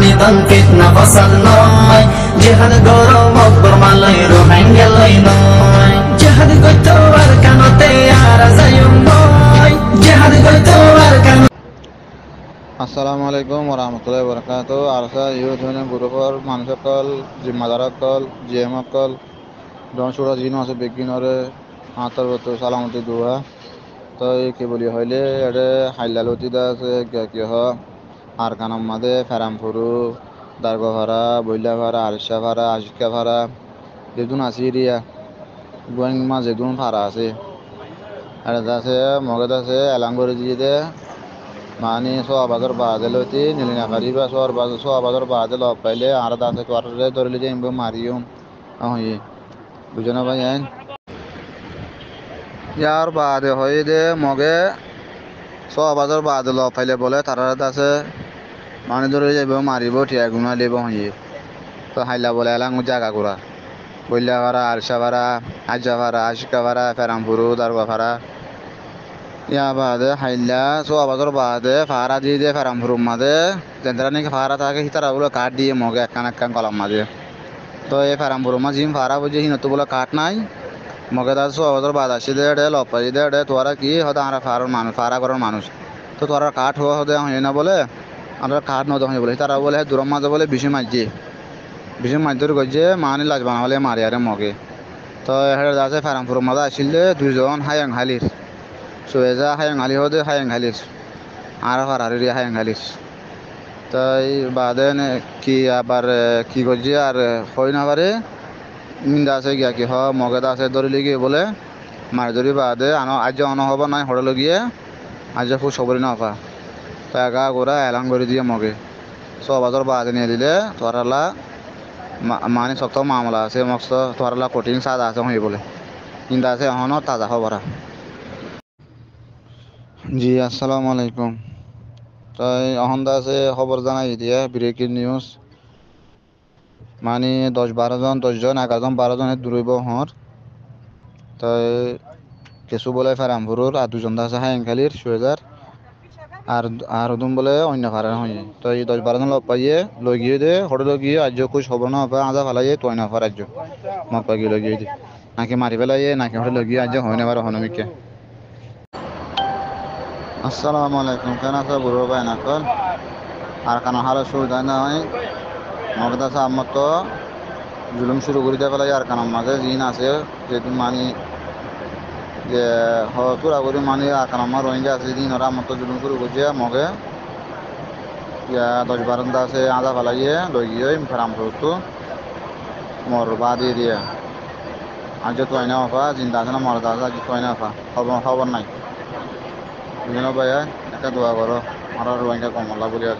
নিদন ফিতনা ফসল নয় জিহাদ গরম অকবর মালাই রোহিঙ্গা লই নয় জিহাদ গইতো আর কানতে আর যায়ুম নয় জিহাদ গইতো আর কান আসসালামু আলাইকুম ওরহমতুল্লাহি ওবরাকাতুহু। আরসা ইউথ ইউনিয়ন গ্রুপর মানুষ সকল, জিম্মাদার সকল, জিএম সকল, জনসুরা জিন আছে বেগিনরে আন্তর্গত সালামতি দুয়া। তো এই কি বলি হইলে এটা হাইলালতি আছে কি হ আর কানাম মাদে ফেরামপুরু দারগভাড়া বইলাভাড়া আরিশাভাড়া আশিকাভাড়া যেদুন আছে এরিয়া গোয়াং মা যেদুন ভাড়া আছে এটা আছে মগদ আছে এলাঙ্গরি দিয়ে মানে সোয়াবাজার বাদে লইতি নিলিনা কারি বা সোয়াবাজার বাদে লব পাইলে আর দাসে তোয়ারে ধরলি যে ইমবে মারিয়ম ওই বুঝনা ভাই আইন ইয়ার বাদে হই দে মগে সোয়াবাজার বাদে লব পাইলে বলে তারা দাসে মানে ধরে যাইব মারিব টিয়া গুনা লিব হই তো হাইলা বলে এলাং জায়গা গুড়া বইলা ভাড়া আরশা ভাড়া আজা ভাড়া আশিকা ভাড়া ফেরামপুরু দারগা ভাড়া ইয়া বাদে হাইলা সোয়াবাজার বাদে ফারা দিয়ে দিয়ে ফেরামপুরুর মাঝে যেন্দ্রা নাকি ফারা থাকে তারা বলে কাঠ দিয়ে মগে একখান একখান কলাম মাঝে তো এই ফেরামপুরুর মাঝে জিম ফারা বুঝে হিনত বলে কাঠ নাই মগে তার সোয়াবাজার বাদ আসি দে ডে লপাই দে ডে তোরা কি হতে আমরা ফারার মানুষ ফারা করার মানুষ তো তোরা কাঠ হওয়া হতে হয় না বলে আমরা কাঠ নদে হয় বলে তারা বলে দূরের মাঝে বলে বিশি মাছ ধরে গেছে মানে লাজ বানাবলে মারি আরে মগে তো হেঁটে আছে ফেরামপুরের মাঝে আসলে দুইজন হায়াং হালির সুয়েজা হায়াং হালি হতে হায়াং হালির আর ফারারি হায়াং হালির তাই বাদে কি আবার কি করছি আর হই না পারে মিন্দা আছে গিয়া কি হ মগেদা আছে ধরিলি গিয়ে বলে মাছ ধরি বাদে আজ অন হব নাই হড়ে গিয়ে আজ খুব সবরি না হবা তো একা গোড়া এলাং করে দিয়ে মগে 6 বছর বাদে নিয়ে দিলে তোরালা মানে শক্ত মামলা আছে মস্ত তোরালা কঠিন সাজা আছে হই বলে কিন্তু আছে এখনও তাজা খবরা। জি আসসালামু আলাইকুম। তাই এখন আছে খবর জানাই দিয়া ব্রেকিং নিউজ মানে 10-12 জন 10 জন 11 জন 12 জন দূরইব হর তাই কিছু বলে ফেরামপুরুর আর 2 জন আছে হায়াংখালির সুয়েজার আর আর ওদম বলে অন্য ফারার হয়ে তো এই 10-12 জন লগ পাইয়ে লই গিয়ে দে হড়ে লই গিয়ে আজ কুছ খবর না পায় আজা ফালাইয়ে তো না ফার আজ মগ পাই গিয়ে লই গিয়ে নাকি মারি ফেলাইয়ে নাকি হড়ে লই গিয়ে আজ হয় না বার হনমিকে। আসসালামু আলাইকুম কেন আছে বুড়ো ভাই নাকল আর কানো হারে সুবিধা নাই মগদ আছে আমার তো জুলুম শুরু করে দিয়ে ফেলাই আর কানার মাঝে জিন আছে যেদিন মানি যে তোরা করি মানে আর কানার মা রোহিঙ্গা আছে দিন ওরা আমার তো জুলুম শুরু করছে মগে ইয়া 10-12 আছে আদা ফেলাইয়ে লই গিয়ে ফেরামপুর তো মর বাদ দিয়ে আজ তো আইনা হফা জিন্দা আছে না মরদা আছে আজ তো আইনা হফা খবর নাই বুঝলো ভাইয়া একটা দোয়া করো আর রোহিঙ্গা কমলা বলি আর